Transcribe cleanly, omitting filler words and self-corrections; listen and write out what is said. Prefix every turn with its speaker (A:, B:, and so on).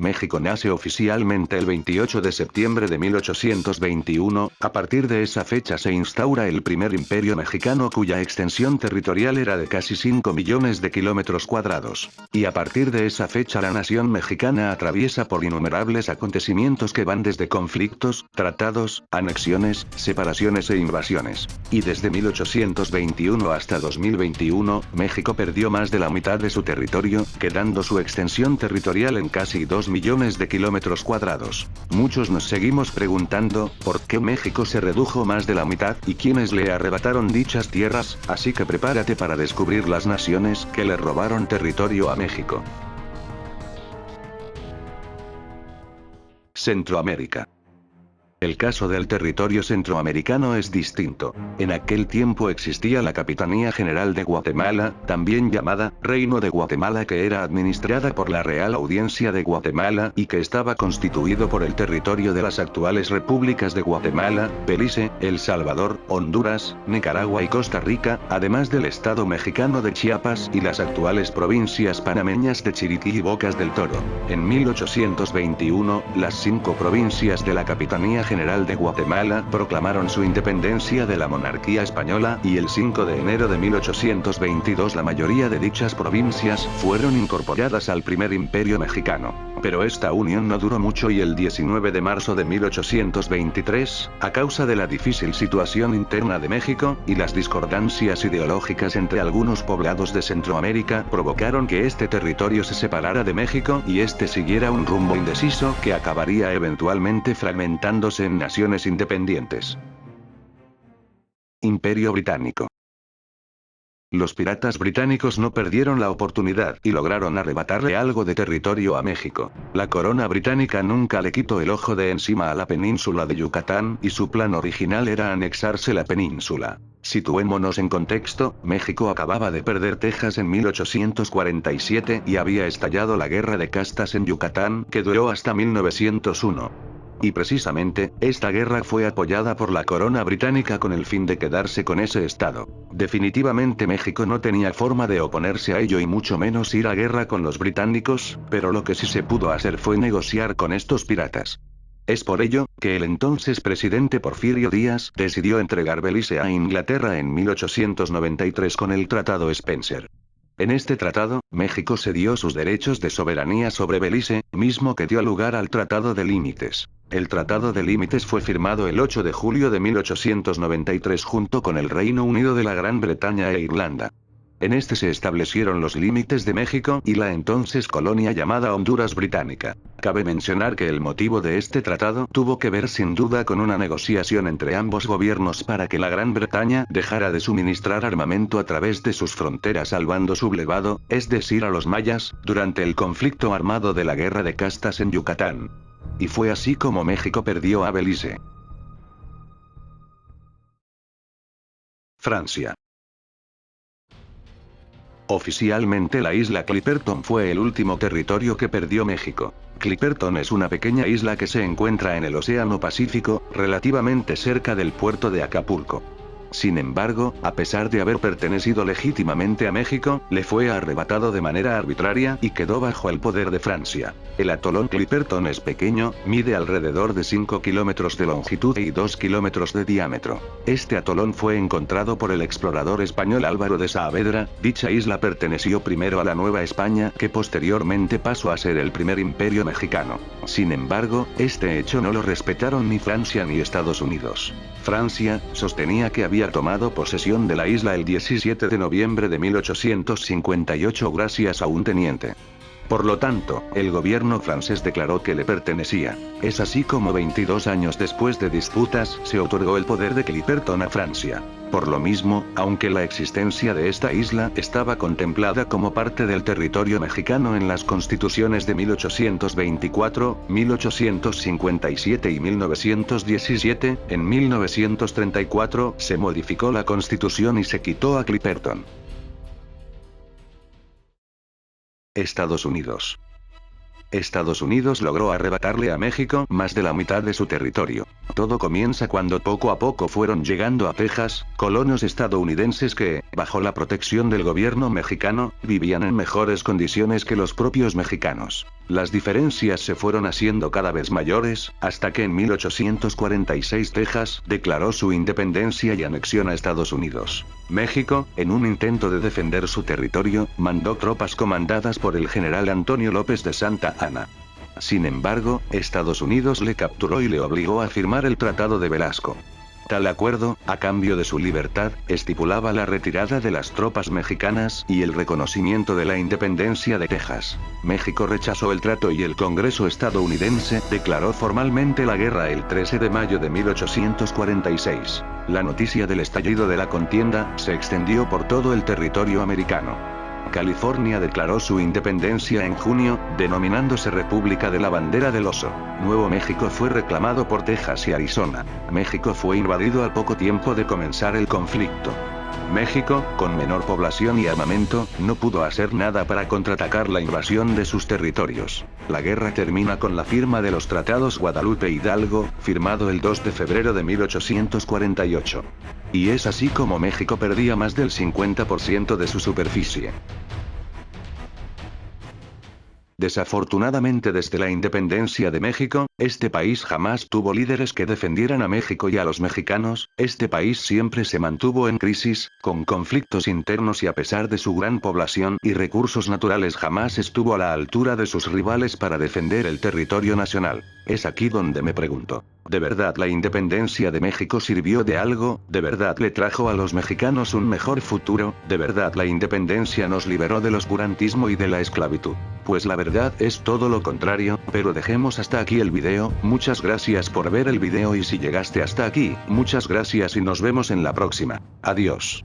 A: México nace oficialmente el 28 de septiembre de 1821, a partir de esa fecha se instaura el primer imperio mexicano cuya extensión territorial era de casi 5 millones de kilómetros cuadrados. Y a partir de esa fecha la nación mexicana atraviesa por innumerables acontecimientos que van desde conflictos, tratados, anexiones, separaciones e invasiones. Y desde 1821 hasta 2021, México perdió más de la mitad de su territorio, quedando su extensión territorial en casi 2 millones de kilómetros cuadrados. Muchos nos seguimos preguntando, ¿por qué México se redujo más de la mitad y quiénes le arrebataron dichas tierras? Así que prepárate para descubrir las naciones que le robaron territorio a México. Centroamérica. El caso del territorio centroamericano es distinto. En aquel tiempo existía la Capitanía General de Guatemala, también llamada Reino de Guatemala, que era administrada por la Real Audiencia de Guatemala y que estaba constituido por el territorio de las actuales repúblicas de Guatemala, Belice, El Salvador, Honduras, Nicaragua y Costa Rica, además del estado mexicano de Chiapas y las actuales provincias panameñas de Chiriquí y Bocas del Toro. En 1821, las 5 provincias de la Capitanía General de Guatemala proclamaron su independencia de la monarquía española y el 5 de enero de 1822 la mayoría de dichas provincias fueron incorporadas al primer imperio mexicano. Pero esta unión no duró mucho y el 19 de marzo de 1823, a causa de la difícil situación interna de México y las discordancias ideológicas entre algunos poblados de Centroamérica, provocaron que este territorio se separara de México y este siguiera un rumbo indeciso que acabaría eventualmente fragmentándose en naciones independientes. Imperio Británico. Los piratas británicos no perdieron la oportunidad y lograron arrebatarle algo de territorio a México. La corona británica nunca le quitó el ojo de encima a la península de Yucatán y su plan original era anexarse la península. Situémonos en contexto, México acababa de perder Texas en 1847 y había estallado la guerra de castas en Yucatán, que duró hasta 1901. Y precisamente, esta guerra fue apoyada por la corona británica con el fin de quedarse con ese estado. Definitivamente México no tenía forma de oponerse a ello y mucho menos ir a guerra con los británicos, pero lo que sí se pudo hacer fue negociar con estos piratas. Es por ello, que el entonces presidente Porfirio Díaz decidió entregar Belice a Inglaterra en 1893 con el Tratado Spencer. En este tratado, México cedió sus derechos de soberanía sobre Belice, mismo que dio lugar al Tratado de Límites. El Tratado de Límites fue firmado el 8 de julio de 1893 junto con el Reino Unido de la Gran Bretaña e Irlanda. En este se establecieron los límites de México y la entonces colonia llamada Honduras Británica. Cabe mencionar que el motivo de este tratado tuvo que ver sin duda con una negociación entre ambos gobiernos para que la Gran Bretaña dejara de suministrar armamento a través de sus fronteras al bando sublevado, es decir a los mayas, durante el conflicto armado de la Guerra de Castas en Yucatán. Y fue así como México perdió a Belice. Francia. Oficialmente la isla Clipperton fue el último territorio que perdió México. Clipperton es una pequeña isla que se encuentra en el Océano Pacífico, relativamente cerca del puerto de Acapulco. Sin embargo, a pesar de haber pertenecido legítimamente a México, le fue arrebatado de manera arbitraria y quedó bajo el poder de Francia. El atolón Clipperton es pequeño, mide alrededor de 5 kilómetros de longitud y 2 kilómetros de diámetro. Este atolón fue encontrado por el explorador español Álvaro de Saavedra. Dicha isla perteneció primero a la Nueva España, que posteriormente pasó a ser el primer imperio mexicano. Sin embargo, este hecho no lo respetaron ni Francia ni Estados Unidos. Francia sostenía que había tomado posesión de la isla el 17 de noviembre de 1858 gracias a un teniente. Por lo tanto, el gobierno francés declaró que le pertenecía. Es así como 22 años después de disputas, se otorgó el poder de Clipperton a Francia. Por lo mismo, aunque la existencia de esta isla estaba contemplada como parte del territorio mexicano en las constituciones de 1824, 1857 y 1917, en 1934 se modificó la constitución y se quitó a Clipperton. Estados Unidos. Estados Unidos logró arrebatarle a México más de la mitad de su territorio. Todo comienza cuando poco a poco fueron llegando a Texas, colonos estadounidenses que, bajo la protección del gobierno mexicano, vivían en mejores condiciones que los propios mexicanos. Las diferencias se fueron haciendo cada vez mayores, hasta que en 1846 Texas declaró su independencia y anexión a Estados Unidos. México, en un intento de defender su territorio, mandó tropas comandadas por el general Antonio López de Santa Anna. Sin embargo, Estados Unidos le capturó y le obligó a firmar el Tratado de Velasco. Tal acuerdo, a cambio de su libertad, estipulaba la retirada de las tropas mexicanas y el reconocimiento de la independencia de Texas. México rechazó el trato y el Congreso estadounidense declaró formalmente la guerra el 13 de mayo de 1846. La noticia del estallido de la contienda se extendió por todo el territorio americano. California declaró su independencia en junio, denominándose República de la Bandera del Oso. Nuevo México fue reclamado por Texas y Arizona. México fue invadido al poco tiempo de comenzar el conflicto. México, con menor población y armamento, no pudo hacer nada para contraatacar la invasión de sus territorios. La guerra termina con la firma de los tratados Guadalupe Hidalgo, firmado el 2 de febrero de 1848. Y es así como México perdía más del 50% de su superficie. Desafortunadamente, desde la independencia de México, este país jamás tuvo líderes que defendieran a México y a los mexicanos. Este país siempre se mantuvo en crisis, con conflictos internos, y a pesar de su gran población y recursos naturales jamás estuvo a la altura de sus rivales para defender el territorio nacional. Es aquí donde me pregunto, ¿de verdad la independencia de México sirvió de algo? ¿De verdad le trajo a los mexicanos un mejor futuro? ¿De verdad la independencia nos liberó del oscurantismo y de la esclavitud? Pues la verdad es todo lo contrario, pero dejemos hasta aquí el video. Muchas gracias por ver el video, y si llegaste hasta aquí, muchas gracias y nos vemos en la próxima. Adiós.